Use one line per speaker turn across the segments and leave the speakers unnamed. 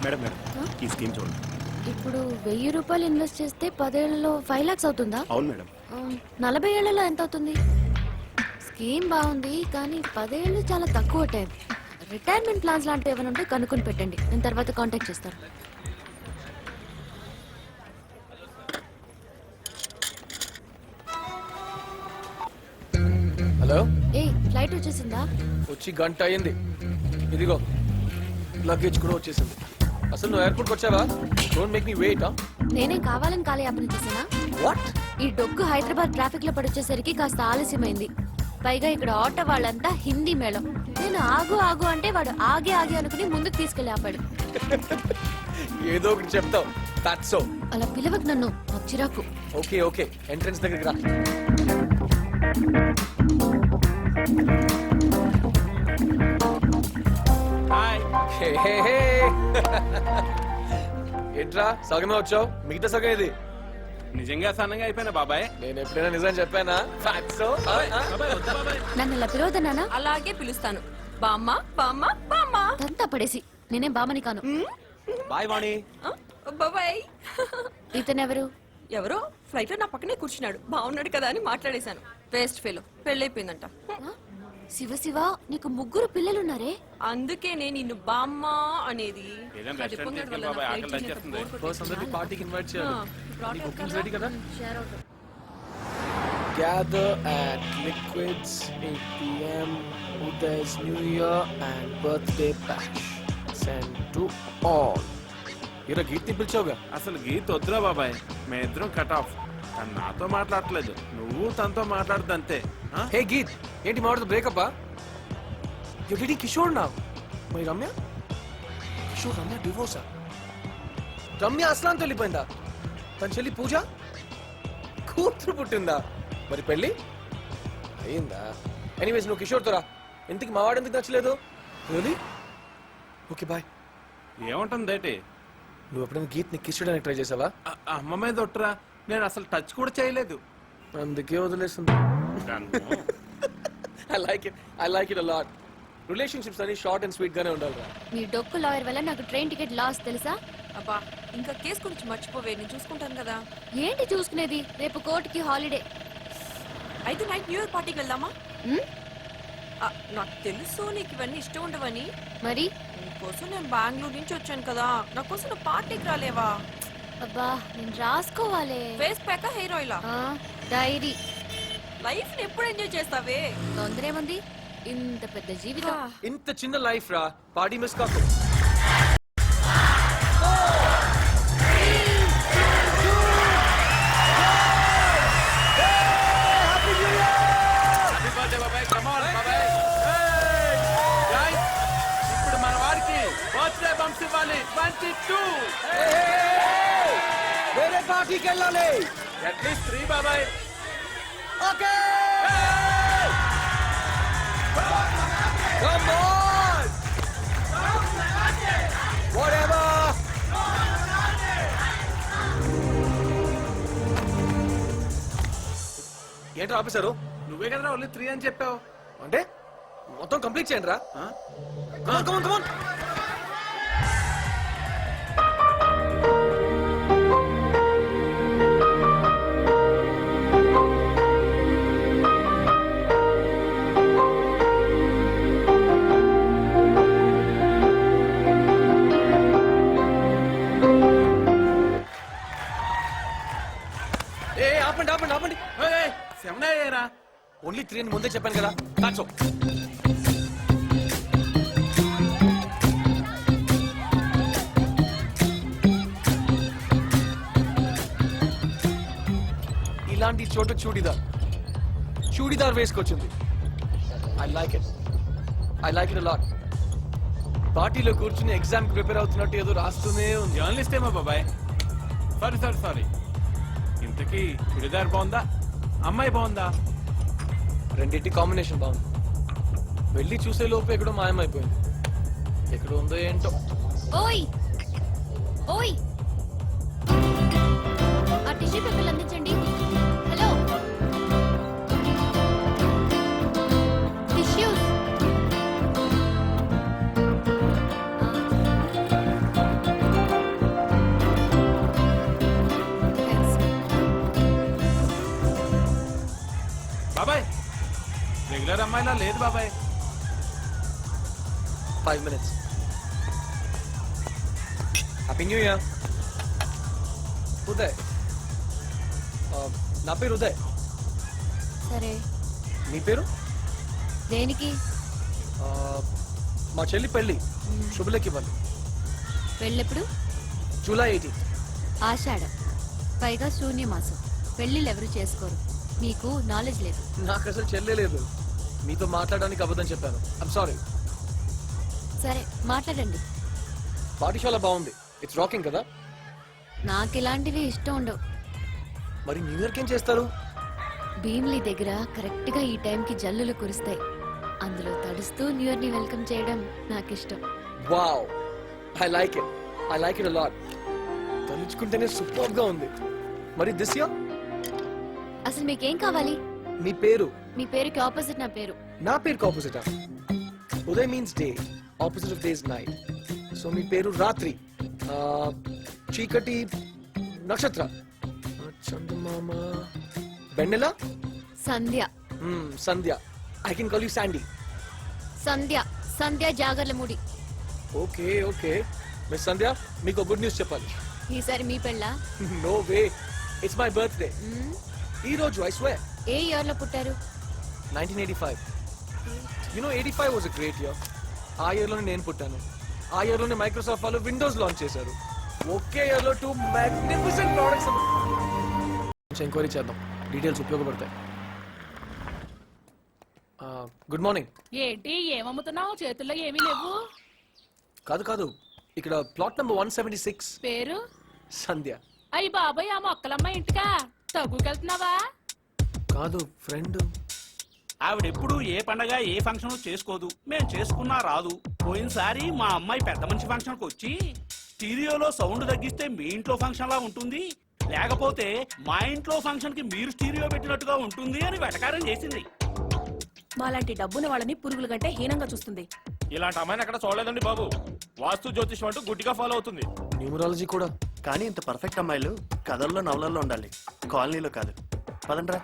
Madam madam ఈ scheme చూడండి.
ఇప్పుడు 1000 రూపాయలు ఇన్వెస్ట్ చేస్తే 10 ఏళ్లలో 5 lakhs అవుతుందా?
అవును మేడం.
40 ఏళ్లలో ఎంత అవుతుంది? స్కీమ్ బాగుంది కానీ 10 ఏళ్ళు చాలా తక్కువ టైం. రిటైర్మెంట్ ప్లాన్స్ లాంటివి ఏమైనా ఉంటే కనుక్కొని పెట్టండి, నేను తర్వాత కాంటాక్ట్ చేస్తాను.
హలో,
ఏ ఫ్లైట్ వచ్చేసిందా?
వచ్చి గంట అయింది. ఇదిగో లగేజ్ కూడా వచ్చేసింది. అసలు నువ్వు ఎయిర్పోర్ట్కి వచ్చావా? Don't make me wait.
నేనేం కావాలని కాలయాపన చేసానా?
వాట్?
ఈ డొక్కు హైదరాబాద్ ట్రాఫిక్ లో పడొచ్చేసరికి కాస్త ఆలస్యమైంది. పైగా ఇక్కడ ఆటో వాళ్ళంతా హిందీ మేళం. నేను ఆగు ఆగు అంటే వాడు ఆగి ఆగి అనుకుని ముందుకు తీసుకెళ్లి ఆపాడు.
ఏదో ఒకటి చెప్తావు. That's so.
అలా పిలవకు నన్ను, నాకు చిరాకు.
ఓకే ఓకే, ఎంట్రన్స్ దగ్గరికి రా.
హాయ్.
హే హే హే. ఏంట్రా సగమే వచ్చావు, మిగతా సగం ఇది.
నిజంగా సన్నగా అయిపోయినా బాబాయ్.
నేను ఎప్పుడైనా నిజం చెప్పానా? సో
బాబాయ్, వద్దు బాబాయ్.
నన్ను ఇలా పిలవదన్నానా?
అలాగే పిలుస్తాను. బామ్మ బామ్మ బామ్మ.
తంతా పడేసి నేనేం బామని కాను.
బాయ్ వాణి.
బాబాయ్.
ఇతనెవరు?
ఎవరో ఫ్లైట్ లో నా పక్కనే కూర్చున్నాడు. బాగున్నాడు కదా అని మాట్లాడేశాను. వేస్ట్ ఫెలో, పెళ్ళైపోయిందంట.
శివ శివ, నీకు 3 పిల్లలున్నారే?
అందుకే నేను నిన్ను బామ్మ అనేది.
ఏదైనా రెస్టారెంట్ తీసుకెళ్ళి బాబాయ్, ఆకలి వచ్చేస్తుంది.
ఫస్ట్ అందరికి పార్టీకి ఇన్వైట్ చేయాలి. నీ బుకింగ్స్ రెడీ కదా?
Share out.
Gather at Liquids 8 p.m. Uday's New Year and birthday bash. Send to all. ఇరా గీత్ని పిలిచావుగా?
అసలు గీత వద్దురా బాబాయ్, మేమిద్దరం కట్ ఆఫ్. తను నాతో మాట్లాడట్లేదు, నువ్వు తనతో మాట్లాడదు అంతే.
హే గీత్, ఏంటి మాట్లాడుతూ బ్రేకప్? యు డేటింగ్ కిషోర్ నా? మై రమ్య? కిషోర్ రమ్య డివోర్సా? రమ్య అస్లాంతో వెళ్ళిపోయిందా? తన చెల్లి పూజ కూతురు పుట్టిందా? మరి పెళ్ళి అయ్యిందా? ఎనీవేస్ నువ్వు కిషోర్తో రా. ఎందుకు మా వాడు ఎందుకు నచ్చలేదు? రియలీ? Okay boy.
ఏముంటుంది ఏంటి?
నువ్వు ఎప్పుడైనా గీత్ని కిస్ చేయడానికి ట్రై చేసావా?
అమ్మ మీద ఒట్టురా, నేను అసలు టచ్ కూడా చేయలేదు.
అందుకే వదిలేస్తుంది. I like it a lot. Relationships అన్ని షార్ట్ అండ్ స్వీట్ గానే ఉండాలి.
మీ డొక్కు లాయర్ వల్ల నాకు ట్రైన్ టికెట్ లాస్ తెలుసా?
అబ్బా ఇంకా కేసు గురించి మర్చిపోవే, నేను చూసుకుంటాను కదా.
ఏంటి చూసుకునేది? రేపు కోర్టుకి హాలిడే.
అయితే నైట్ న్యూ ఇయర్ పార్టీకి వెళ్దామా?
ఉమ్,
నాకు తెలుసు నీకు ఇవన్నీ ఇష్టం ఉండవని.
మరి
నీకోసం నేను బెంగళూరు నుంచి వచ్చాను కదా, నా కోసం నువ్వు పార్టీకి రాలేవా?
అబ్బా నేను రాసుకోవాలే.
ఫేస్ ప్యాక్ హెయిర్ ఆయిలా?
డైరీ.
లైఫ్ ని ఎప్పుడు ఎంజాయ్ చేస్తావే?
తొందరేముంది, ఇంత పెద్ద జీవితం.
ఇంత చిన్న లైఫ్ రా, పార్టీ మిస్ కాకు.
ఇప్పుడు మన వారికి బర్త్డే బంప్స్ ఇవ్వాలి. 22
వేరే పార్టీకి వెళ్ళాలి.
అట్లీస్ట్ 3 బాబాయ్.
Okay come on whatever. ఏంట్రా ఆఫీసరు?
నువ్వే కదరా ఓన్లీ 3 అని చెప్పావు.
అంటే మొత్తం కంప్లీట్ చేయండి రా. కమాన్ ఆపండి.
సెవెనేరా
ఓన్లీ 3 అని ముందే చెప్పాను కదా. That's all. ఇలాంటి చోట చూడీదార్ వేసుకొచ్చింది. I like it lot. పార్టీలో కూర్చుని ఎగ్జామ్ ప్రిపేర్ అవుతున్నట్టు ఏదో రాస్తూనే ఉంది.
జర్నలిస్ట్ ఏమో బాబాయ్. సారీ. ఇంతకీ చుడిదార్ బాగుందా, అమ్మాయి బాగుందా?
రెండింటి కాంబినేషన్ బాగుంది. వెళ్ళి చూసే లోపు ఎక్కడో మాయమైపోయింది. ఎక్కడ ఉందో ఏంటో.
ఓయ్ ఓయ్, ఆ టిష్యూ పేపర్లు అందించండి. Hello, tissues.
అమ్మాయిలా లేదు బాబాయ్.
5 minutes. Happy new year. Uday, నా పేరు ఉదయ్.
సరే,
నీ పేరు?
దేనికి?
మా చెల్లి పెళ్ళి, శుభలేఖ ఇవ్వాలి.
పెళ్ళెప్పుడు?
జూలై 18.
ఆషాఢం, పైగా శూన్యమాసం. పెళ్ళిళ్ళు ఎవరు చేసుకోరు. మీకు నాలెడ్జ్ లేదు.
నాకు అసలు చెల్లే లేదు. మీతో మాట్లాడడానికి అబద్ధం చెప్పాను. I'm sorry.
సరే, మాట్లాడండి.
పార్టీ చాలా బాగుంది. ఇట్స్ రాకింగ్ కదా.
నాకు ఇలాంటివి ఇష్టం ఉండవు.
మరి న్యూ ఇయర్కి ఏం చేస్తారు?
భీమ్లీ దగ్గర కరెక్ట్ గా ఈ టైంకి జల్లులు కురుస్తాయి. అందులో తడుస్తూ న్యూ ఇయర్ ని వెల్కమ్ చేయడం నాకు ఇష్టం.
Wow, I like it. I like it allot. తలుచుకుంటేనే సూపర్ గా ఉంది. మరి దిస్ ఇయర్?
అసలు మీకేం కావాలి?
మీ పేరు?
మీ పేరుకి ఆపోజిట్ నా పేరు.
నా పేరుకి ఆపోజిటా? Uday means day, opposite of day is night. So మీ పేరు రాత్రి, చీకటి, నక్షత్ర, చందమామ, వెన్నెల,
Sandhya.
Sandhya. I can call you Sandy.
Sandhya, Sandhya Jagarlamudi.
Okay okay. Miss Sandhya, మీకు గుడ్ న్యూస్ చెప్పాలి.
ఈసారి మీ పెళ్ళా?
No way, it's my birthday. ఈ రోజు ఐ స్వేర్.
ఏ ఇయర్ లో పుట్టారు?
1985. You know 85 was a great year. ఆ ఇయర్ లోనే నేను పుట్టాను. ఆ ఇయర్ లోనే మైక్రోసాఫ్ట్ వాళ్ళు విండోస్ లాంచ్ చేశారు. ఒకే ఇయర్ లో 2 మ్యాగ్నిఫిసెంట్ ప్రొడక్ట్స్. కొంచెం ఎంక్వైరీ చేద్దాం, డీటెయిల్స్ ఉపయోగపడతాయి. Good morning.
ఏంటి ఏమమ్ముతున్నావు? చేతుల్లో ఏమీ లేవు.
కాదు కాదు, ఇక్కడ ప్లాట్ నంబర్ 176.
పేరు?
సంధ్య.
అయ్యి బాబాయ్, ఆ మొక్కలమ్మ ఇంటికా? తగ్గుకెళ్తున్నావా?
కాదు, ఫ్రెండ్.
ఆవిడెప్పుడు ఏ పండగ ఏ ఫంక్షన్ చేసుకోదు. మేం చేసుకున్నా రాదు. పోయినసారి మా అమ్మాయి పెద్ద మనిషి ఫంక్షన్కి వచ్చి స్టీరియోలో సౌండ్ తగ్గిస్తే మీ ఇంట్లో ఫంక్షన్ లా ఉంటుంది, లేకపోతే మా ఇంట్లో ఫంక్షన్ కి మీరు స్టీరియో పెట్టినట్టుగా ఉంటుంది అని వెటకారం చేసింది.
మాలాంటి డబ్బున వాళ్ళని పురుగుల కంటే హీనంగా చూస్తుంది.
ఇలాంటి అమ్మాయిని ఎక్కడ చూడలేదండి బాబు. వాస్తు జ్యోతిషం అంటూ గుడ్డిగా ఫాలో అవుతుంది.
న్యూమరాలజీ కూడా.
కానీ ఇంత పర్ఫెక్ట్ అమ్మాయిలు కథల్లో నవలల్లో ఉండాలి, కాలనీలో కాదు. పదండ్రా.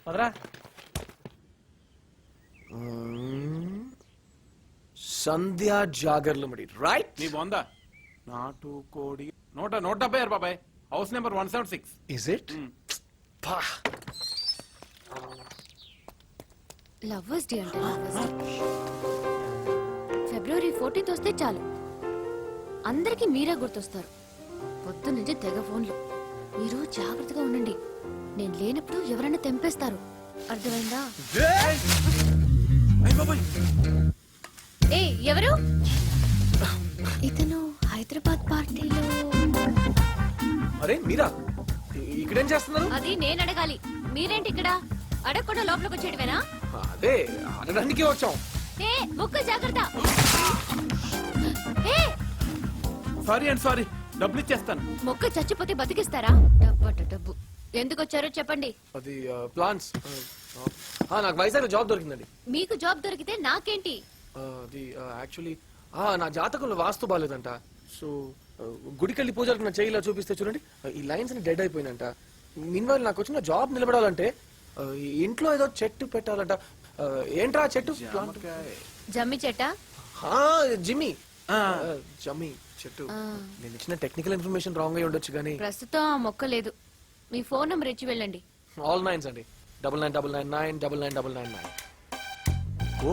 పదరా. సంధ్య జాగర్లముడి, రైట్?
నీ బొందా నాటు కోడి 176 బాబాయ్. House number 176.
Is it?
Lovers day అంటే లవర్స్ డే. ఫిబ్రవరి 14th వస్తే చాలు, అందరికి మీరే గుర్తొస్తారు. పొద్దు నుంచి తెగ ఫోన్లు. మీరు జాగ్రత్తగా ఉండండి. నేను లేనప్పుడు ఎవరైనా తెంపేస్తారు. అర్థమైందా? ఏ ఎవరు? ఇతను హైదరాబాద్ పార్టీలో.
అరే మీరా, ఇక్కడేం చేస్తున్నారు?
అది నేను అడగాలి, మీరేంటి ఇక్కడ? అడగకుండా లోపలికి వచ్చేయడమేనా?
అదే అడగడానికి వచ్చాం.
ఏ ముక్కు జాగ్రత్త. ఏ
సారీ అండ్ సారీ, డబ్బులు ఇచ్చేస్తాను.
మొక్క చచ్చిపోతే బతికిస్తారా? డబ్బు డబ్బు. ఎందుకు వచ్చారో చెప్పండి.
అది ప్లాన్స్. నాకు వైజాగ్ జాబ్ దొరికిందండి.
మీకు జాబ్ దొరికితే నాకేంటి?
అది యాక్చువల్లీ నా జాతకంలో వాస్తు బాగాలేదంట. సో గుడికెళ్ళి పూజలకు నా చేయిలా చూపిస్తే చూడండి, ఈ లైన్స్ ని డెడ్ అయిపోయిందంట. మీన్వైల్ నాకు వచ్చిన జాబ్ నిలబడాలంటే ఈ ఇంట్లో ఏదో చెట్టు పెట్టాలంట. ఏంట్రా చెట్టు?
జమ్మి చెట్ట?
జిమ్మి. జమ్మి చెట్టు. నేను ఇచ్చిన టెక్నికల్ ఇన్ఫర్మేషన్ రాంగ్ అయి ఉండొచ్చు కానీ
ప్రస్తుతం ఆ మొక్క లేదు. మీ ఫోన్ నంబర్ ఇచ్చి వెళ్ళండి.
ఆల్ 9s అండి. 99999999. ఓ,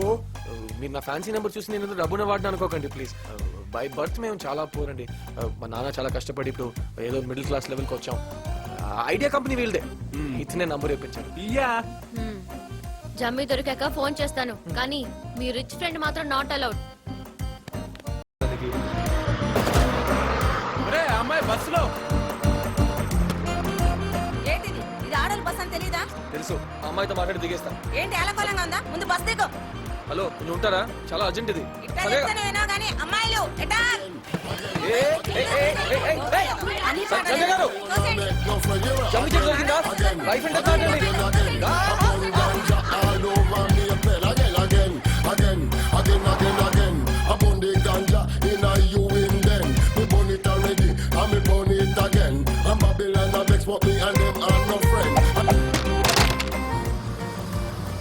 మీరు నా ఫ్యాన్సీ నెంబర్ చూసి నేను డబ్బున వాడిన అనుకోకండి ప్లీజ్. బై బర్త్ మేము చాలా పూర్ అండి. మా నాన్న చాలా కష్టపడి ఇప్పుడు ఏదో మిడిల్ క్లాస్ లెవెల్కి వచ్చాం. ఐడియా కంపెనీ వీళ్ళదే. ఇతనే నంబర్ ఇప్పించారు.
ఇయ్యా
జమ్మి దొరికాక ఫోన్ చేస్తాను, కానీ మీ రిచ్ ఫ్రెండ్ మాత్రం నాట్ అలౌడ్.
అమ్మాయి బస్సులో.
ఏంటిది? ఇది ఆడల బస్ అని తెలీదా?
తెలుసు, అమ్మాయితో మాట్లాడి దిగేస్తా.
ఏంటి అలకోలంగా ఉందా? ముందు బస్ దిగు.
హలో, నువ్వు ఉంటారా? చాలా అర్జెంట్ ఇది.
అమ్మాయిలు
సంజయ్ గారు, జమ్మి చెట్టు దొరికిందా? వైఫ్ అండ్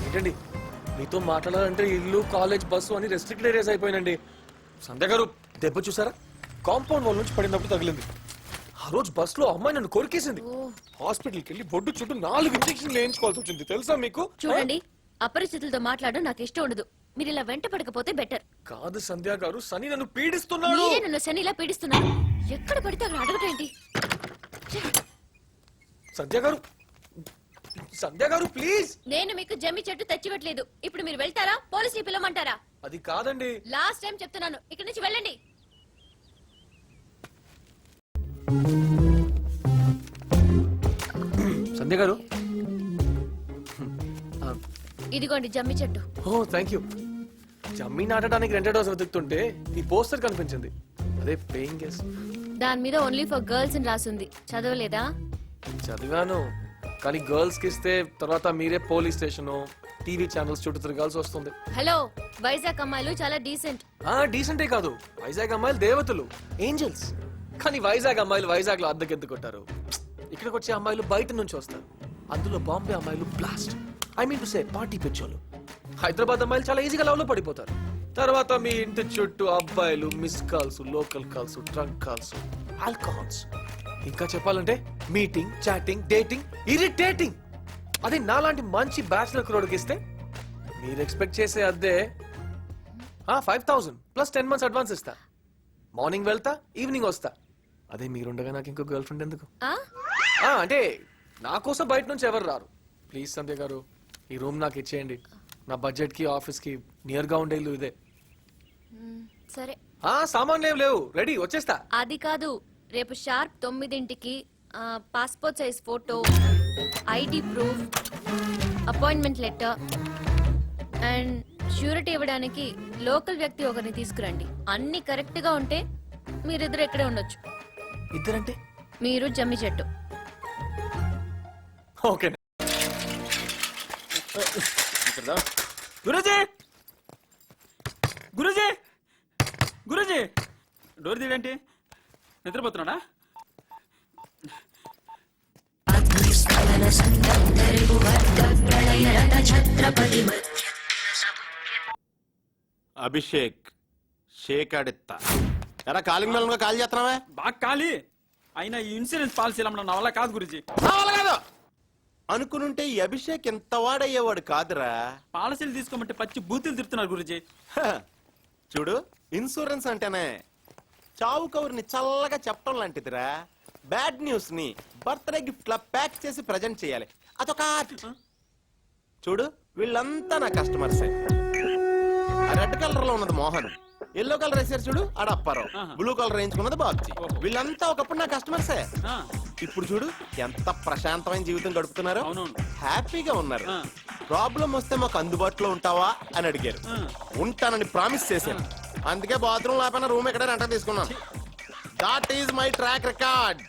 ఏంటండి మీతో మాట్లాడాలంటే ఇల్లు కాలేజ్ బస్సు అని రెస్ట్రిక్టెడ్ ఏరియాస్ అయిపోయినండి. సంధ్య గారు దెబ్బ చూసారా? కాంపౌండ్ వాల్ నుంచి పడినప్పుడు తగిలింది. ఆ రోజు బస్ లో అమ్మాయి నన్ను కొరికేసింది. హాస్పిటల్కి వెళ్ళి బొడ్డు చుట్టూ 4 ఇంజెక్షన్లు వేయించుకోవాల్సి వచ్చింది తెలుసా మీకు?
చూడండి, అపరిచితులతో మాట్లాడడం నాకు ఇష్టం ఉండదు. మీరు ఇలా వెంట పడకపోతే బెటర్.
కాదు సంధ్య గారు, సని నన్ను పీడిస్తున్నాడు.
మీరే నన్ను శని ఇలా పీడిస్తున్నారు. ఎక్కడ పడితే అక్కడ అడగటేంటి?
సంధ్య గారు, సంధ్య గారు ప్లీజ్.
నేను మీకు జమ్మి చెట్టు తెచ్చివ్వట్లేదు. ఇప్పుడు మీరు వెళ్తారా, పోలీసుని పిలవమంటారా?
అది కాదండి.
లాస్ట్ టైం చెప్తున్నాను, ఇక్కడి నుంచి వెళ్ళండి.
సంధ్య గారు,
ఇదిగోండి జమ్మి చెట్టు.
ఓ థ్యాంక్ యూ. జమ్మి నాటడానికి రెంటెడ్ హౌస్ వెతుకుతుంటే ఈ పోస్టర్ కనిపించింది. అదే పేయింగ్ గెస్ట్.
దాని మీద ఓన్లీ ఫర్ గర్ల్స్ అని రాసుంది. చదవలేదా?
చదివాను, కానీ గర్ల్స్ కి ఇస్తే తర్వాత మీరే పోలీస్ స్టేషన్ టీవీ ఛానల్స్ చుట్టూ తిరగాల్సి వస్తుంది.
హలో, వైజాగ్ అమ్మాయిలు చాలా డీసెంట్.
డీసెంటే కాదు, వైజాగ్ అమ్మాయిలు దేవతలు, ఏంజల్స్. కానీ వైజాగ్ అమ్మాయిలు వైజాగ్ లో అద్దెకెత్తుకుంటారు. ఇక్కడికి వచ్చే అమ్మాయిలు బయట నుంచి వస్తారు. అందులో బాంబే అమ్మాయిలు blast, I mean to say party పిచ్చోలు. హైదరాబాద్ అమ్మాయిలు చాలా ఈజీగా లవ్ లో పడిపోతారు. తర్వాత మీ ఇంటి చుట్టూ అబ్బాయిలు miss calls, local calls, trunk calls, alcohols. ఇంకా చెప్పాలంటే మీటింగ్, చాటింగ్, డేటింగ్, ఇరిటేటింగ్. అదే నాలాంటి మంచి బ్యాచులర్ క్రోడ్కి ఇస్తే మీరు ఎక్స్పెక్ట్ చేసే అద్దె 5,000 ప్లస్ 10 months అడ్వాన్స్ ఇస్తా. మార్నింగ్ వెళ్తా, ఈవినింగ్ వస్తా. అదే మీరుండగా నాకు ఇంకో గర్ల్ ఫ్రెండ్ ఎందుకు? అంటే నా కోసం బయట నుంచి ఎవరు రారు. ప్లీజ్ సంధ్య గారు, ఈ రూమ్ నాకు ఇచ్చేయండి. నా బడ్జెట్ కి ఆఫీస్ కి నియర్ గా ఉండే ఇల్లు ఇదే.
సరే,
సామాన్లు ఏం లేవు, రెడీ, వచ్చేస్తా.
అది కాదు, రేపు షార్ప్ 9ంటికి passport size photo, ID proof, appointment letter and surety ఇవ్వడానికి లోకల్ వ్యక్తి ఒకరిని తీసుకురండి. అన్ని కరెక్ట్ గా ఉంటే మీరిద్దరు ఇక్కడే ఉండొచ్చు.
ఇద్దరంటే?
మీరు జమ్మి చెట్టు.
ఓకే.
గురూజీ, గురూజీ, గురూజీ, డోర్ తీయండి. నిద్రపోతున్నాడా?
అభిషేక్ షేక్ ఆడిత్తా ఎరా కాలింగ్ బెల్లంగా కాల్ చేస్తున్నావా?
బాగా ఖాళీ అయినా ఈ ఇన్సూరెన్స్ పాలసీలు అమ్మడం నా వల్ల కాదు గురూజీ.
కాదు అనుకునుంటే ఈ అభిషేక్ ఎంత వాడయ్యేవాడు కాదురా.
పాలసీలు తీసుకోమంటే పచ్చి బూతులు తిడుతున్నారు గురూజీ.
హ, చూడు, ఇన్సూరెన్స్ అంటేనే చావు కౌరుని చల్లగా చెప్పడం లాంటిదిరా. బ్యాడ్ న్యూస్ ని బర్త్డే గిఫ్ట్ లా ప్యాక్ చేసి ప్రజెంట్ చేయాలి. అదొక ఆర్ట్. చూడు, వీళ్ళంతా నా కస్టమర్సే. రెడ్ కలర్ లో ఉన్నది మోహన్, ఎల్లో కలర్ వేసారు చూడు ఆడ అప్పారావు, బ్లూ కలర్ వేయించుకున్నది బాబ్జీ. వీళ్ళంతా ఒకప్పుడు నా కస్టమర్సే. ఇప్పుడు చూడు ఎంత ప్రశాంతమైన జీవితం గడుపుతున్నారు, హ్యాపీగా ఉన్నారు. ప్రాబ్లం వస్తే మాకు అందుబాటులో ఉంటావా అని అడిగారు. ఉంటానని ప్రామిస్ చేశాను. అందుకే బాత్రూమ్ లేకపోయినా రూమ్ ఎక్కడ రెంట తీసుకున్నాను. That is my track record.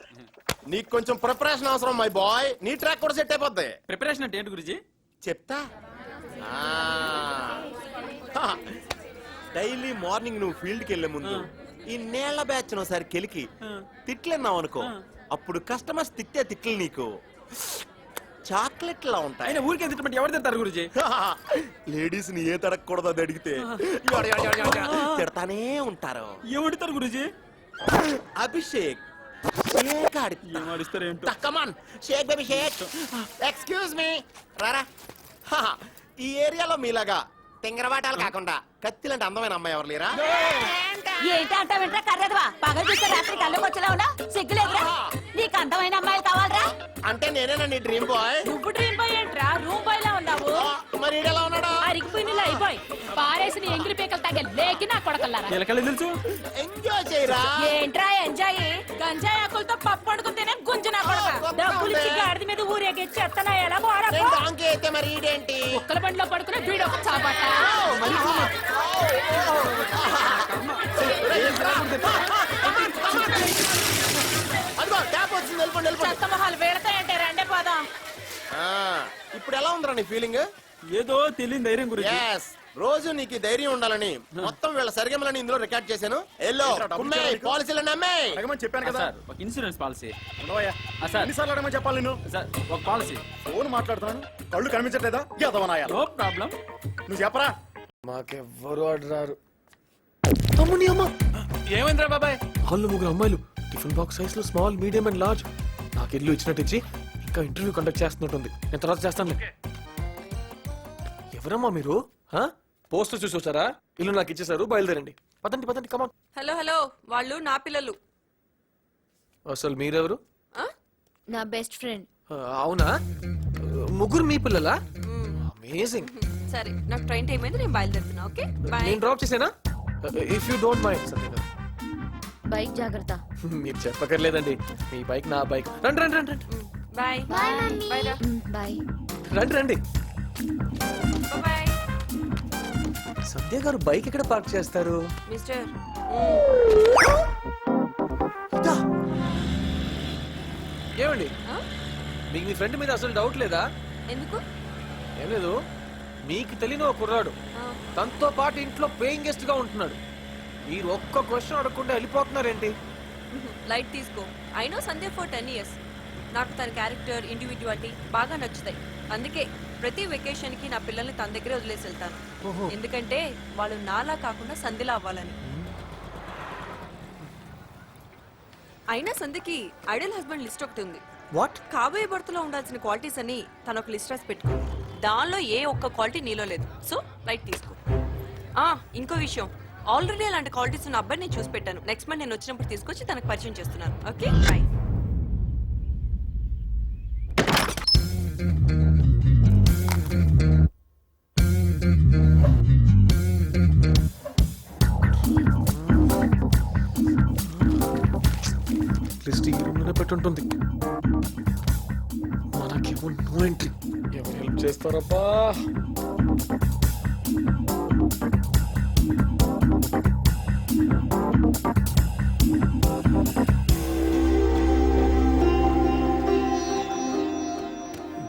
నీకు కొంచెం ప్రిపరేషన్ అవసరం మై బాయ్. నీ ట్రాక్ కూడా సెట్ అయిపోద్ది.
ప్రిపరేషన్ అంటే ఏంటి గురూజీ?
చెప్తా. డైలీ మార్నింగ్ నువ్వు ఫీల్డ్ కి వెళ్లే ముందు ఈ నేళ్ల బ్యాచ్ ఒకసారి కెలికి తిట్లన్నావు అనుకో, అప్పుడు కస్టమర్స్ తిట్టే తిట్లు నీకు చాక్లెట్ లా ఉంటాయి.
అయినా ఊరికే తిట్టమంటే ఎవరు తింటారు గురూజీ?
లేడీస్ ని ఏ తడకూడదు అది అడిగితే తిడతానే ఉంటారు.
ఏమడుతారు గురూజీ?
అభిషేక్ ఎక్స్క్యూజ్ మీ రారా. ఈ ఏరియాలో మీలాగా తెంగరబాటాలు కాకుండా కత్తిలాంటి అందమైన అమ్మాయి ఎవరు లేరా?
ఏంటి అంటా వింటా కర్రదవా? పగలు చూస్తే రాత్రి కళ్ళు వచ్చేలా ఉన్నా సిగ్గులేదురా? నీకు అందమైన అమ్మాయిలు కావాలరా?
అంటే నేనేనా నీ డ్రీమ్ బాయ్?
నువ్వు డ్రీమ్ బాయ్ ఏంట్రా? రూమ్ బాయ్ లా ఉన్నావు.
మరి ఈడెలా ఉన్నాడా?
అరిగిపోయిన అయిపోయి పారేసిన ఎంగిలి పీకలు తగ్గ లేకి నా కొడకల్లారా.
ఎలకలు తెలుసు.
ఎంజాయ్ చేయరా.
ఏంట్రా ఎంజాయ్? గంజాయి ఆకులతో పప్పు వండుకుంటేనే గుంజు నా కొడక. డబ్బులు ఇచ్చి గాడిద మీద ఊరేగించి ఎత్తనా ఎలా పోరా?
అయితే మరి ఈడేంటి
కుక్కల బండిలో పడుకునే వీడొక చాపట.
అదిగో ట్యాప్ వచ్చింది, వెళ్ళిపోండి వెళ్ళిపోండి.
చెత్త మొహాలు వీడతాయంటే రెండే పోదాం.
ఇప్పుడు ఎలా ఉందిరా నీ ఫీలింగ్?
ఏదో తెలియని ధైర్యం గురించి
Yes, రోజు నీకు ఈ ధైర్యం ఉండాలని మొత్తం వీళ్ళ సరిగమలని ఇందులో రికార్డ్ చేశాను. ఎల్లో పాలసీలు అమ్మాయి
అడగమని చెప్పాను కదా
సార్ ఒక ఇన్సూరెన్స్ పాలసీ
ఉండవయ్యా.
సార్
ఎన్నిసార్లు అడగమని చెప్పాలి నేను
సార్ ఒక పాలసీ
ఫోన్ మాట్లాడుతున్నాను కళ్ళు కనిపించట్లేదా ఎదవనాయాలి
నో ప్రాబ్లం.
నువ్వు చెప్పరా
మాకెవ్వరు ఆడరారు. అమ్మని అమ్మ,
ఏమైందిరా బాబాయ్?
హాల్లో 3 అమ్మాయిలు, టిఫిన్ బాక్స్ సైజ్ లో స్మాల్, మీడియం అండ్ లార్జ్. నాకు ఇల్లు ఇచ్చినట్టు ఇచ్చి ఇంకా ఇంటర్వ్యూ కండక్ట్ చేస్తున్నట్టుంది. నేను తర్వాత చేస్తాను. ఎవరమ్మా మీరు? పోస్టర్ చూసి వచ్చారా? ఇల్లు నాకు ఇచ్చేసారు, బయలుదేరండి. పదండి పదండి, కమాన్.
హలో హలో, వాళ్ళు నా పిల్లలు.
అసలు మీరెవరు?
ఆ?
నా బెస్ట్ ఫ్రెండ్.
అవునా? ముగ్గురు మీ పిల్లలా? అమేజింగ్.
సరే, నాకు ట్రైన్ టైం అయింది, నేను బయలుదేరుతున్నా. Okay bye.
నేను డ్రాప్ చేసేనా? If you don't mind. Sandhya garu,
bike జాగ్రత్త.
మీరు చెప్పకర్లేదండి, మీ బైక్ నా బైక్. రండి రండి రండి రండి.
బాయ్ బాయ్ రా.
బాయ్.
రండి రండి.
బాయ్
సంధ్య గారు బైక్ ఎక్కడ పార్క్ చేస్తారు?
మిస్టర్.
ఇదా? ఏమండి,
ఆ?
మీకు మీ ఫ్రెండ్ మీద అసలు డౌట్ లేదా?
ఎందుకు?
ఏం లేదు, మీకు తెలియని ఒక కుర్రాడు
ఆ,
తనతో పాటు ఇంట్లో పేయింగ్ గెస్ట్ గా ఉంటున్నాడు. మీరు ఒక్క క్వశ్చన్ అడగకుండా వెళ్ళిపోతున్నారేంటి?
లైట్ తీసుకో. I know Sandhya for 10 years. నాకు తన క్యారెక్టర్, ఇండివిజువాలిటీ బాగా నచ్చుతాయి. అందుకే ప్రతి వెకేషన్ కి నా పిల్లల్ని తన దగ్గరే వదిలేసి వెళ్తాను.
ఓహో.
ఎందుకంటే వాళ్ళు నాలా కాకుండా సంధ్యలా అవ్వాలని. అయినా సంధ్యకి ఐడల్ హస్బెండ్ లిస్ట్ ఒకటి ఉంది.
వాట్?
కాబోయే భర్తలో ఉండాల్సిన క్వాలిటీస్ అని తను ఒక లిస్ట్ రాసి పెట్టుకుంది. దానిలో ఏ ఒక్క క్వాలిటీ నీలో లేదు. సో లైట్ తీసుకో. ఇంకో విషయం, ఆల్రెడీ అలాంటి క్వాలిటీస్ ఉన్న అబ్బాయి నేను చూసి పెట్టాను. నెక్స్ట్ మంత్ నేను వచ్చినప్పుడు తీసుకొచ్చి తనకు పరిచయం చేస్తున్నాను. Okay bye.
లిస్ట్ ఈ రూమ్లోనే పెట్టుంటుంది. మనకేమో నో ఎంట్రీ. ఎవరు హెల్ప్ చేస్తారబ్బా?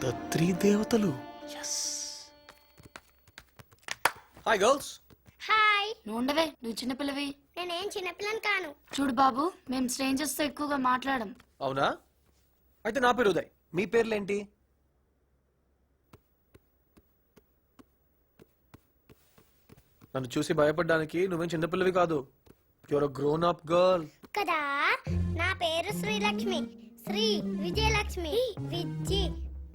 ద 3 దేవతలు. Hi girls.
హాయ్.
నువ్వు ఉండవే, నువ్వు చిన్నపిల్లవి.
నేనేం చిన్నపిల్లని కాను.
చూడు బాబు, మేము స్ట్రేంజర్స్ తో ఎక్కువగా మాట్లాడం.
అవునా? అయితే నా పేరు ఉదయ్. మీ పేర్లేంటి? నన్ను చూసి భయపడ్డానికి నువ్వేం చిన్నపిల్లవి కాదు. Your a grown up girl.
కదా, నా పేరు శ్రీలక్ష్మి. శ్రీ విజయలక్ష్మి, విజ్జి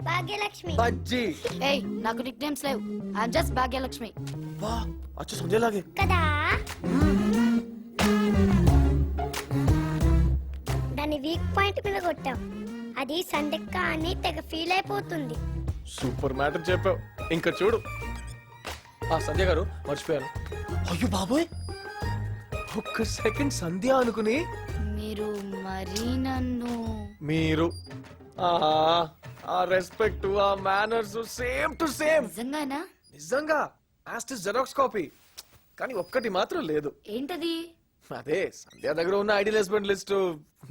భాగ్యలక్ష్మి.
బజ్జీ.
ఏయ్, నాకు నిక్ నేమ్స్ లేవు. I'm just Bhagyalakshmi.
వా, అచ్చ సంజయలాగే.
కదా, దాని వీక్ పాయింట్ మీద కొట్టావు. అది సందెక్క అని తెగ ఫీల్ అయిపోతుంది.
సూపర్ మ్యాటర్ చెప్పావు. ఇంకా చూడు. సంధ్య గారు, మర్చిపోయాను. అయ్యో బాబోయ్, ఒక్క సెకండ్ సంధ్య అనుకుని
మీరు మరీ నన్ను.
మీరు ఆ రెస్పెక్ట్, ఆ మేనర్స్ సేమ్ టు సేమ్.
నిజంగానా?
నిజంగా యాస్టిస్ జెరాక్స్ కాపీ. కానీ ఒక్కటి మాత్రం లేదు.
ఏంటది?
అదే, సంధ్య దగ్గర ఉన్న ఐడియల్ హస్బెండ్ లిస్ట్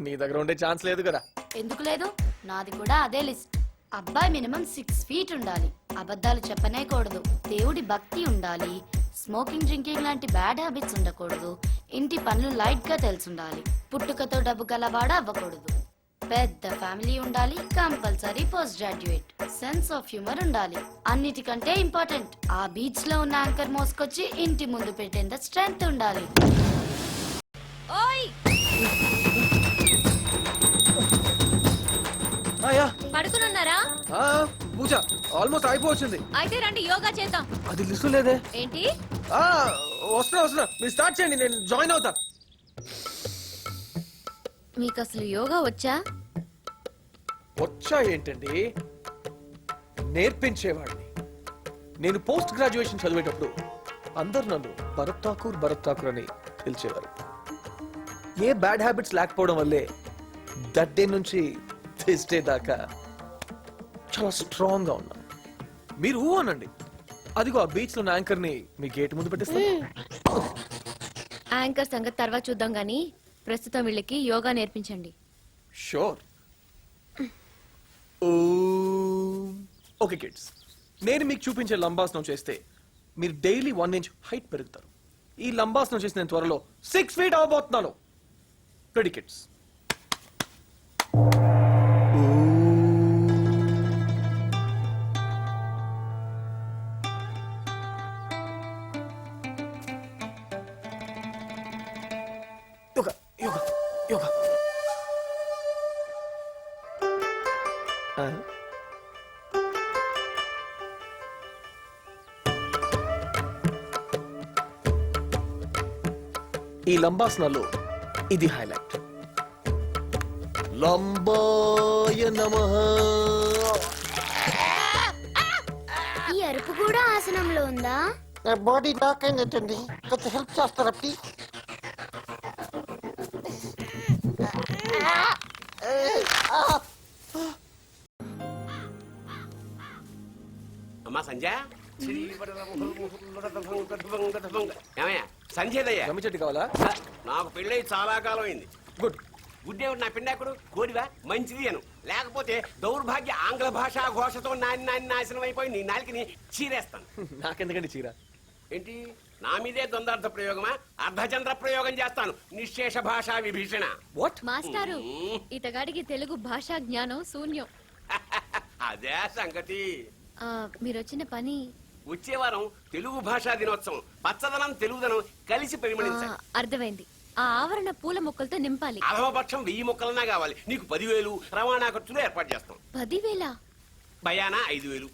నీ దగ్గర ఉండే ఛాన్స్ లేదు కదా.
ఎందుకు లేదు? నాది కూడా అదే లిస్ట్. అబ్బాయి మినిమం 6 feet ఉండాలి. అబద్ధాలు చెప్పనే కూడదు. దేవుడి భక్తి ఉండాలి. స్మోకింగ్, డ్రింకింగ్ లాంటి బ్యాడ్ హ్యాబిట్స్ ఉండకూడదు. ఇంటి పనులు లైట్ గా తెలుసుండాలి. పుట్టుకతో డబ్బు గలవాడ అవ్వకూడదు. పెద్ద ఫ్యామిలీ ఉండాలి. Compulsory post graduate. Sense of humour ఉండాలి. అన్నిటికంటే ఇంపార్టెంట్, ఆ బీచ్ లో ఉన్న యాంకర్ మోసుకొచ్చి ఇంటి ముందు పెట్టేంత స్ట్రెంగ్త్ ఉండాలి.
ఓయ్, పడుకునున్నారా?
పూజ ఆల్మోస్ట్ అయిపోవచ్చింది.
అయితే రండి, యోగా చేద్దాం.
అది లిస్ట్ లేదే.
ఏంటి?
వస్తున్నా. మీరు స్టార్ట్ చేయండి, నేను జాయిన్ అవుతా.
మీకు అసలు యోగా వచ్చా?
వచ్చా ఏంటండి, నేర్పించేవాడిని. నేను పోస్ట్ గ్రాడ్యుయేషన్ చదివేటప్పుడు అందరు నన్ను భరత్ ఠాకూర్ అని పిలిచేవారు. ఏ బ్యాడ్ హ్యాబిట్స్ లేకపోవడం వల్లే దట్ డే నుంచి దిస్ డే దాకా చాలా స్ట్రాంగ్ గా ఉన్నా. మీరు అనండి, అదిగో ఆ బీచ్ లో యాంకర్ ని మీ గేట్ ముందు పెట్టిస్తాను.
యాంకర్ సంగతి తర్వాత చూద్దాం గానీ ప్రస్తుతం వీళ్ళకి యోగా నేర్పించండి.
షూర్. ఓకే కిడ్స్, నేను మీకు చూపించే లంబాసనం చేస్తే మీరు డైలీ 1 ఇంచ్ హైట్ పెరుగుతారు. ఈ లంబాసనం చేసి నేను త్వరలో 6 feet అవ్వబోతున్నాను. ప్రెడికేట్స్. యోగా యోగా యోగా. ఈ లంబాసనాలు ఇది హైలైట్. లంబాయ నమః.
ఈ అరుపు కూడా ఆసనంలో ఉందా?
బాడీ లాక్ అయినట్టుంది, కొంచెం హెల్ప్ చేస్తారా ప్లీజ్?
అమ్మా సంధ్య ఏమయ్యా సంధ్యదయ్యా
రమ్మి కావాలా?
నాకు పెళ్ళై చాలా కాలం అయింది.
గుడ్.
గుడ్డేవుడు నా పిండాకుడు కోడివా మంచిది అను, లేకపోతే దౌర్భాగ్య ఆంగ్ల భాషా ఘోషతో నాని నాశనం అయిపోయి నీ నాలికని చీరేస్తాను.
నాకెందుకండి చీర?
ఏంటి నా మీదే ద్వందార్థ ప్రయోగమా? అర్ధచంద్ర ప్రయోగం చేస్తాను. నిశ్శేష భాషా విభీషణ.
వాట్?
మాస్టారు ఇతగాడికి తెలుగు భాషా జ్ఞానం శూన్యం.
అదే సంగతి.
మీరొచ్చిన పని
వచ్చే వారం తెలుగు భాషా దినోత్సవం. పచ్చదనం తెలుగుదనం కలిసి పరిమళించాలి.
అర్థమైంది. ఆ ఆవరణ పూల మొక్కలతో నింపాలి.
అధమపక్షం 1000 మొక్కలన్నా కావాలి. నీకు 10,000 రవాణా ఖర్చులు ఏర్పాటు చేస్తాం.
10,000?
భయానా 5,000.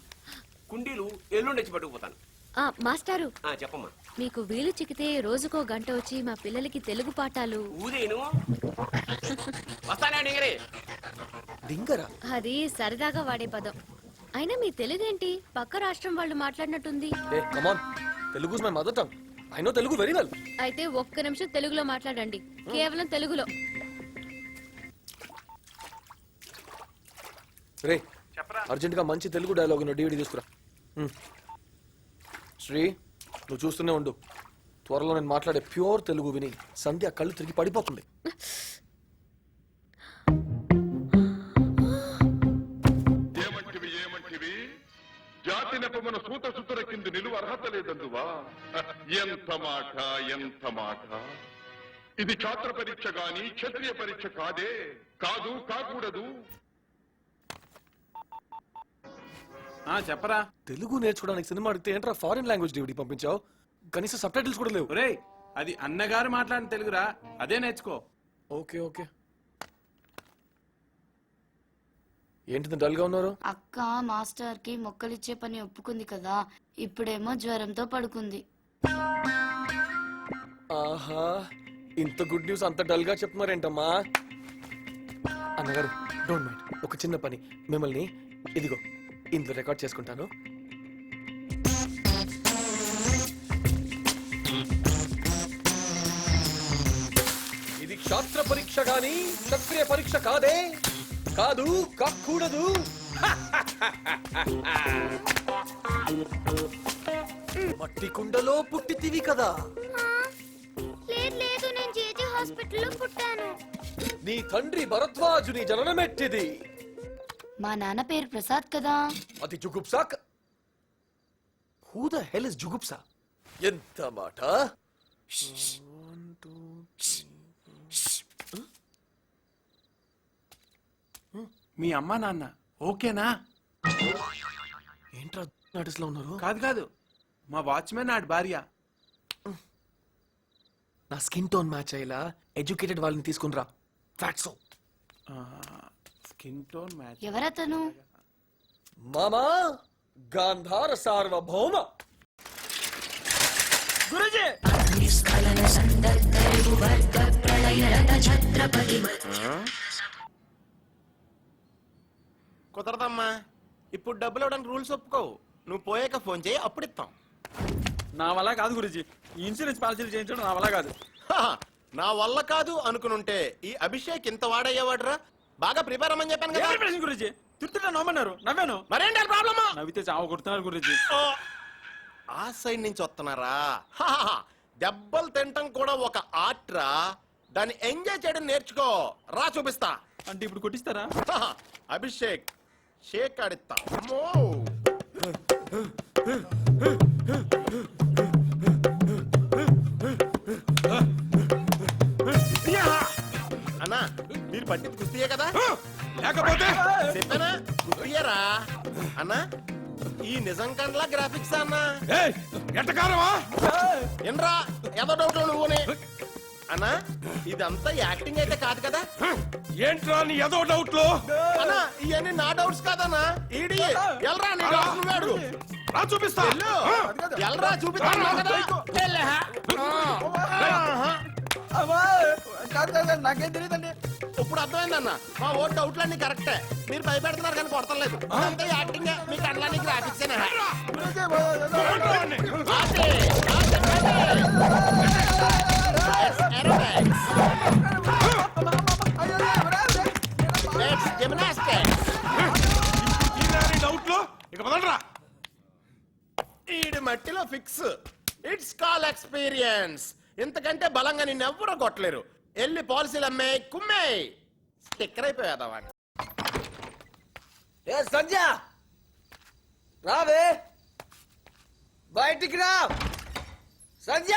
కుండీలు ఎల్లుండి వచ్చి పట్టుకుపోతాను.
మాస్టారు
చెప్పమ్మా.
మీకు వీలు చిక్కితే రోజుకో గంట వచ్చి మా పిల్లలకి తెలుగు పాఠాలు.
ఊదేను వస్తానే డింగరే.
డింగరా?
అది సరదాగా వాడే పదం. అయినా మీ తెలుగేంటి పక్క రాష్ట్రం వాళ్ళు మాట్లాడినట్టుంది.
Come on, Telugu is my mother tongue. I know Telugu very well.
అయితే ఒక్క నిమిషం తెలుగులో మాట్లాడండి, కేవలం తెలుగులో.
రే అర్జెంట్ గా మంచి తెలుగు డైలాగ్ ఉన్న DVD తీసుకురా. శ్రీ నువ్వు చూస్తూనే ఉండు, త్వరలో నేను మాట్లాడే ప్యూర్ తెలుగు విని సంధ్య కళ్ళు తిరిగి పడిపోతుంది.
జాతి నెపమున సూత సుతుర కింద నిలువ అర్హత లేదందువా? ఎంత మాట ఎంత మాట! ఇది ఛాత్ర పరీక్ష గాని క్షత్రియ పరీక్ష కాదే. కాదు, కాకూడదు.
చెప్పరా.
తెలుగు నేర్చుకోవడానికి సినిమా అడిగితే ఏంట్రా ఫారిన్ లాంగ్వేజ్ DVD పంపించావు? కనీసం సబ్ టైటిల్స్ కూడా లేవు.
రే అది అన్నగారు మాట్లాడిన తెలుగురా, అదే నేర్చుకో.
Okay okay. ఏంటిది డల్ గా ఉన్నారు?
అక్క మాస్టర్ కి మొక్కలిచ్చే పని ఒప్పుకుంది కదా, ఇప్పుడేమో జ్వరంతో పడుకుంది.
ఆహా, ఇంత గుడ్ న్యూస్ అంత డల్ గా చెప్తున్నారేంటమ్మా? అన్నగారు డోంట్ మైండ్, ఒక చిన్న పని. మిమ్మల్ని ఇదిగో ఇందులో రికార్డ్ చేసుకుంటాను. ఇది శాస్త్ర పరీక్ష గాని క్షత్రియ పరీక్ష కాదే. కాదు, కాకూడదు. మట్టి కుండలో పుట్టితివి కదా.
లేదు, నేను జేజే హాస్పిటల్లో పుట్టాను.
నీ తండ్రి భరద్వాజుని జననమెట్టిది.
మా నాన్న పేరు ప్రసాద్ కదా.
అది జుగుప్సా. హూ ద హెల్ ఇస్ జుగుప్సా? ఎంత మాట!
మీ అమ్మా నాన్న ఓకేనా?
ఏంట్రా నటిస్ లో ఉన్నారు?
కాదు కాదు, మా వాచ్మెన్ ఆడి భార్య.
నా స్కిన్ టోన్ మ్యాచ్ అయ్యేలా ఎడ్యుకేటెడ్ వాళ్ళని తీసుకునిరా. Fats
skin tone match.
ఎవరతను?
మామా గాంధార సార్వభౌమ.
గురుజీ
కుదరదమ్మా, ఇప్పుడు డబ్బులు ఇవ్వడానికి రూల్స్ ఒప్పుకోవు. నువ్వు పోయాక ఫోన్ చేయి, అప్పుడు ఇస్తాం.
నా వల్ల కాదు గురుజీ, ఇన్సూరెన్స్ పాలసీలు చేయించడం నా వల్ల కాదు.
నా వల్ల కాదు అనుకునుంటే ఈ అభిషేక్ ఇంత వాడయ్యేవాడురా. బాగా ప్రిపేర్ అమ్మని చెప్పాను కదా
గురుజీ. తిరుగుతుంటే నమ్మన్నారు, నవ్వాను.
మరేంటి ప్రాబ్లమా?
నవ్వితే చావ కొడుతున్నారు గురుజీ.
ఆ సైడ్ నుంచి వస్తున్నారా? దెబ్బలు తింటం కూడా ఒక ఆర్ట్ రా. దాన్ని ఎంజాయ్ చేయడం నేర్చుకో. రా చూపిస్తా.
అంటే ఇప్పుడు కొట్టిస్తారా?
అభిషేక్ షేక్ ఆడిస్తా. అన్నా మీరు పట్టింది కుస్తీయే కదా
లేకపోతే
చెప్పానా కుస్తీయరా అన్నా ఈ నిజం కండ్లా గ్రాఫిక్స్ అన్నా
ఎట్టకారమా
ఏంట్రా ఏదో డౌట్ నువ్వునే అన్నా ఇదంతా యాక్టింగ్ అయితే కాదు కదా
ఏంట్రా నీ ఏదో డౌట్లు
అన్నా ఇవన్నీ నా డౌట్స్ కాదన్నా ఈడి ఎల్రా నీ డౌట్స్ నువ్వే అడుగు
రా చూపిస్తా
ఎల్రా చూపిస్తాను కదా
నాకేం తెలియదండి.
ఇప్పుడు అర్థమైందన్న మా ఓ డౌట్లన్నీ కరెక్టే మీరు భయపెడుతున్నారు కానీ కొడతలేదు అంతే యాక్టింగ్ మీకు అట్లానే గ్రాఫిక్స్
డౌట్లు ఇక మొదలరా
ఈడి మట్టిలో ఫిక్స్ ఇట్స్ కాల్ ఎక్స్పీరియన్స్ ఇంతకంటే బలంగా నిన్నెవ్వరూ కొట్టలేరు ఎల్లి పాలసీలు అమ్మే కుమ్మే స్టిక్కర్ అయిపోయాదా వాడు
ఏ సంధ్య రావే బయటికి రా సంధ్య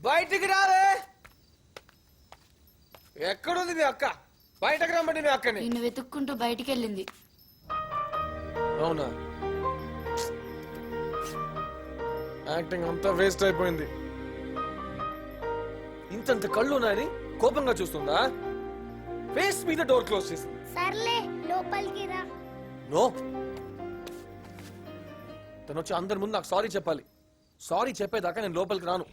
బయటికి రావే ఎక్కడుంది మీ అక్క బయటకు రమ్మండి మీ అక్కని
నిన్ను వెతుక్కుంటూ బయటికి వెళ్ళింది.
అవునా యాక్టింగ్ అంతా వేస్ట్ అయిపోయింది. ఇంతంత కళ్ళు ఉన్నాయని కోపంగా చూస్తుందా ఫేస్ మీద డోర్ క్లోజ్ చేసింది.
సర్లే లోపలికి రా.
నో తను వచ్చి అందరి ముందు నాకు సారీ చెప్పాలి. సారీ చెప్పేదాకా నేను లోపలికి రాను.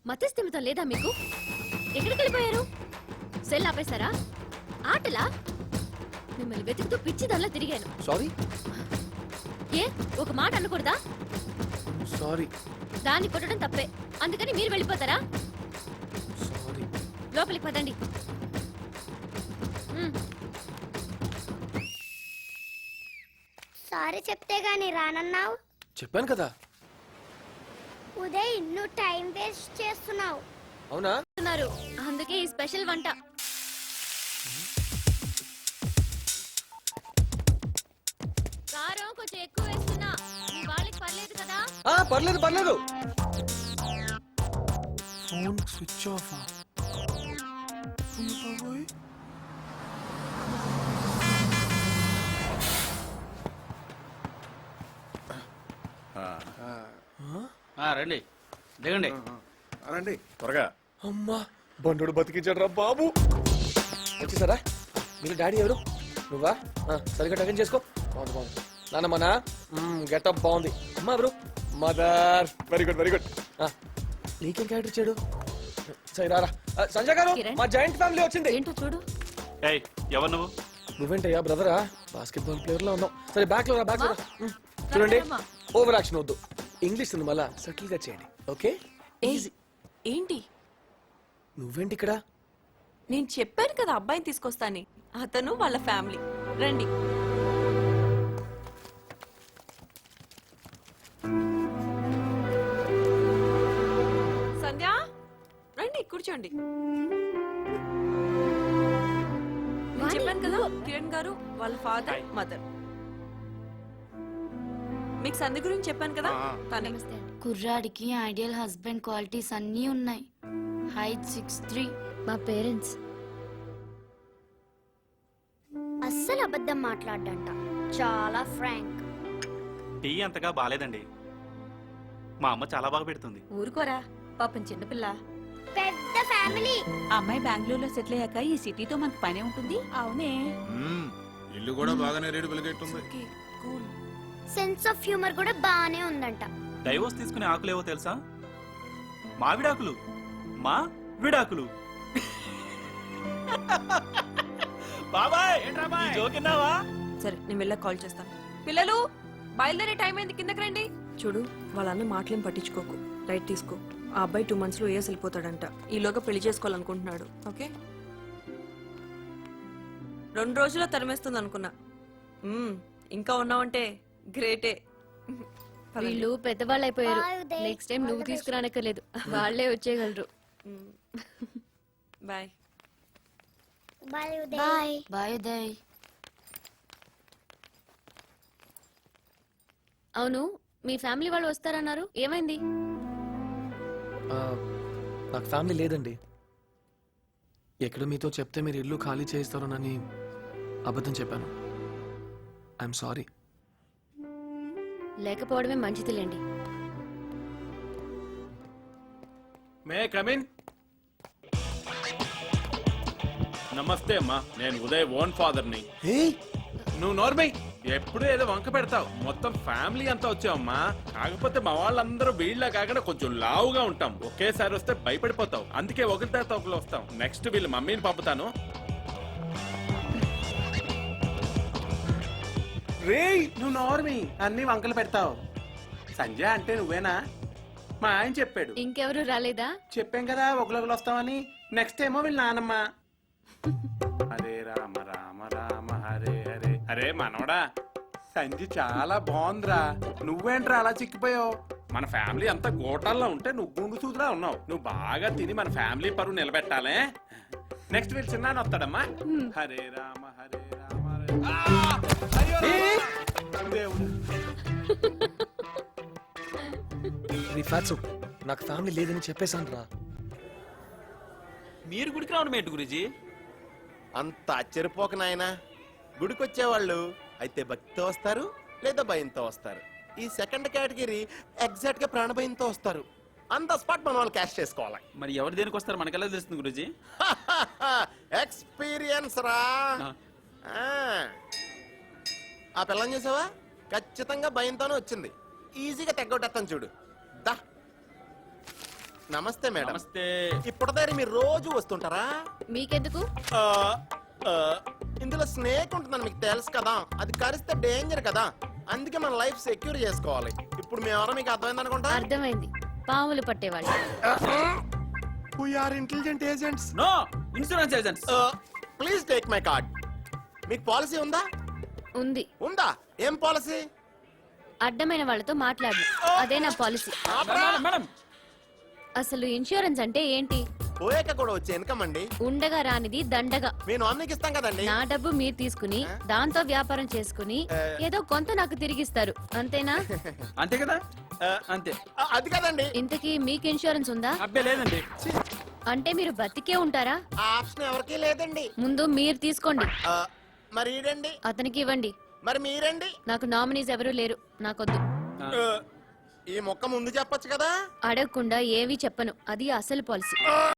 మతిస్థిమితం లేదా మీకు? ఎక్కడికి వెళ్ళిపోయారు? సెల్ ఆపేశారా? ఆటలా? మిమ్మల్ని వెతుకుతూ పిచ్చిదల్లా తిరిగాను.
సారీ
ఏ ఒక మాట అనకూడదా?
సారీ
దాన్ని కొట్టడం తప్పే, అందుకని మీరు వెళ్ళిపోతారా?
సారీ
లోపలికి పదండి.
సారీ చెప్తే గాని రానన్నావు.
చెప్పాను కదా.
ఉదయ్ నువ్వు టైం వేస్ట్ చేస్తున్నావు.
అవునా?
అందుకే ఈ స్పెషల్ వంట. కారం కొంచెం ఎక్కువ వేస్తున్నా. మీ వాళ్ళకి పర్లేదు కదా?
పర్లేదు పర్లేదు. Phone switch off.
రండి దిగండి
రండి త్వరగా.
అమ్మా బండు బతికించాడు రా బాబు. వచ్చేసారా? మీరు డాడీ ఎవరు? నువ్వా? సరిగ్గా టగన్ చేసుకో. బాగుంది బాగుంది. నాన్నమ్మనా గెటప్ బాగుంది. అమ్మా ఎవరు? Mother. Very good very good. నీకేం క్యారెక్టర్ ఇచ్చాడు? సరే రారా. సంజయ్ గారు మా జాయింట్ ఫ్యామిలీ వచ్చింది.
ఏంటో చూడు.
ఎవరు నువ్వు?
నువ్వేంటయ్యా బ్రదరా? బాస్కెట్బాల్ ప్లేయర్ లో ఉన్నావు. సరే బ్యాక్ లో రా బ్యాక్ లో రా. చూడండి ఓవర్ యాక్షన్ వద్దు. ఇంగ్లీష్ మళ్ళా సటిల్ గా చేయండి. ఓకే?
ఏంటి
నువ్వేంటి ఇక్కడ?
నేను చెప్పాను కదా అబ్బాయిని తీసుకొస్తాని. అతను వాళ్ళ ఫ్యామిలీ. రండి. సంధ్య రండి కూర్చోండి. నేను చెప్పాను కదా కిరణ్ గారు వాళ్ళ ఫాదర్ మదర్. మీకు సంధ్య గురించి చెప్పాను కదా తనే.
కుర్రాడికి ఐడియల్ హస్బెండ్ క్వాలిటీస్ అన్నీ ఉన్నాయి. హైట్ 6'3".
మా పేరెంట్స్.
అస్సలు అబద్ధం మాట్లాడంట. చాలా ఫ్రాంక్.
టీ అంతగా బాలేదండి. మా అమ్మ చాలా బాగా పెడుతుంది.
ఊరుకోరా పాపం చిన్నపిల్ల.
పెద్ద ఫ్యామిలీ.
అమ్మాయి బెంగళూరులో సెటిల్ అయ్యాక ఈ సిటీతో మనకు పనే ఉంటుంది. అవునే.
ఇల్లు కూడా బాగానే రేటు వెలిగెట్టుంది.
సెన్స్ ఆఫ్ హ్యూమర్ కూడా బానే ఉందంట.
డైవోర్స్ తీసుకునే ఆకులేవో తెలుసా? మావిడాకులు. మా విడాకులు. బాబాయ్ జోకిన్నావా?
సరే నేను వెళ్ళా కాల్ చేస్తాను. పిల్లలు బయలుదేరే టైం అయింది, కిందకి రండి. చూడు వాళ్ళన్న మాటలేం పట్టించుకోకు. రైట్ తీసుకో. ఆ అబ్బాయి 2 months లో యూఎస్ వెళ్ళిపోతాడంట. ఈలోగా పెళ్లి చేసుకోవాలనుకుంటున్నాడు. ఓకే? 2 రోజుల్లో తరిమేస్తుంది అనుకున్నా. ఇంకా ఉన్నావంటే గ్రేటే.
వీళ్ళు పెద్దవాళ్ళు అయిపోయారు.
Bye, Uday.
నెక్స్ట్ టైం నువ్వు తీసుకురానక్కర్లేదు, వాళ్ళే వచ్చేయగలరు.
Bye.
Bye
bye bye Uday.
అవును, మీ ఫ్యామిలీ వాళ్ళు వస్తారన్నారు, ఏమైంది?
నాకు ఫ్యామిలీ లేదండి. ఎక్కడ మీతో చెప్తే మీరు ఇల్లు ఖాళీ చేయిస్తారోనని అబద్ధం చెప్పాను. I'm sorry.
లేకపోవడమే మంచిదిలేండి.
May come in. నమస్తే అమ్మా, నేను ఉదయ్ ఓన్ ఫాదర్ని. నువ్వు నోర్మై, ఎప్పుడు ఏదో వంక పెడతావు. మొత్తం ఫ్యామిలీ అంతా వచ్చావమ్మా. కాకపోతే మా వాళ్ళందరూ వీళ్ళ కాకుండా కొంచెం లావుగా ఉంటాం. ఒకేసారి వస్తే భయపడిపోతావు, అందుకే ఒకరి తర్వాత ఒకరు వస్తాం. నెక్స్ట్ వీళ్ళ మమ్మీని పంపుతాను.
రేయ్ నువ్వు నోర్మి అన్ని వంకలు పెడతావు. సంజయ్ అంటే నువ్వేనా? మా ఆయన చెప్పాడు.
ఇంకెవరు రాలేదా?
చెప్పాం కదా ఒకరు వస్తామని. నెక్స్ట్ ఏమో వీళ్ళ నానమ్మ.
హరే రామ రామ రామ హరే హరే. అరే మనవడా, సంజయ్ చాలా బాగుందిరా. నువ్వేంట్రా అలా చిక్కిపోయావు? మన ఫ్యామిలీ అంతా గోటాల్లో ఉంటే నువ్వు గుండు సూదులా ఉన్నావు. నువ్వు బాగా తిని మన ఫ్యామిలీ పరువు నిలబెట్టాలే. నెక్స్ట్ వీళ్ళు చిన్నాను వస్తాడమ్మా. హరే రామ హరే రామ హరే. దేవుడు.
నాకు ఫ్యామిలీ లేదని చెప్పేశాను రా.
మీరు గుడికి రావడం ఏంటి గురుజీ?
అంత ఆశ్చర్యపోక నాయనా. గుడికొచ్చేవాళ్ళు అయితే భక్తితో వస్తారు, లేదా భయంతో వస్తారు. ఈ సెకండ్ కేటగిరీ ఎగ్జాక్ట్ గా ప్రాణభయంతో వస్తారు. ఆన్ ద స్పాట్ మన వాళ్ళు క్యాష్ చేసుకోవాలి.
మరి ఎవరు దేనికి వస్తారు మనకెలా తెలుస్తుంది గురుజీ?
ఎక్స్పీరియన్స్ రా. ఆ పిల్లని చూసావా? ఖచ్చితంగా భయంతోనే వచ్చింది. ఈజీగా తెగ్గొట్టేస్తాను చూడు. దా. నమస్తే మేడం.
నమస్తే.
ఇప్పటిదారి మీరు రోజు వస్తుంటారా?
మీకెందుకు?
ఇందులో స్నేక్ ఉంటుందని మీకు తెలుసు కదా. అది కరిస్తే డేంజర్ కదా, అందుకే మన లైఫ్ సెక్యూర్ చేసుకోవాలి. ఇప్పుడు మేమెవరో మీకు అర్థమైంది అనుకుంటా.
అర్థమైంది, పాములు పట్టేవాళ్ళు.
We are intelligent agents.
No, insurance agents.
Please take my card. మీకు పాలసీ ఉందా?
ఉంది.
ఉందా? ఏం పాలసీ?
అడ్డమైన వాళ్ళతో మాట్లాడు, అదే నా పాలసీ.
మేడం,
అసలు ఇన్సూరెన్స్ అంటే ఏంటి?
పోయాక కూడా వచ్చే ఇన్కమ్ అండి.
ఉండగా రానిది దండగా.
మీ నామినీకి ఇస్తాం కదండి.
నా డబ్బు మీరు తీసుకుని దాంతో వ్యాపారం చేసుకుని ఏదో కొంత నాకు తిరిగిస్తారు, అంతేనా?
అంతే కదా? అంతే.
అది కదండి.
ఇంతకీ మీకు ఇన్సూరెన్స్ ఉందా?
అబ్బే లేదండి.
అంటే మీరు బతికే ఉంటారా?
ఆ ఆప్షన్ ఎవరికీ లేదండి.
ముందు మీరు తీసుకోండి.
మరి ఈడండి.
అతనికి ఇవ్వండి.
మరి మీరండి.
నాకు నామినీస్ ఎవరూ లేరు, నాకొద్దు.
ఈ మొక్క ముందు చెప్పొచ్చు కదా.
అడగకుండా ఏవి చెప్పను, అది అసలు పాలసీ.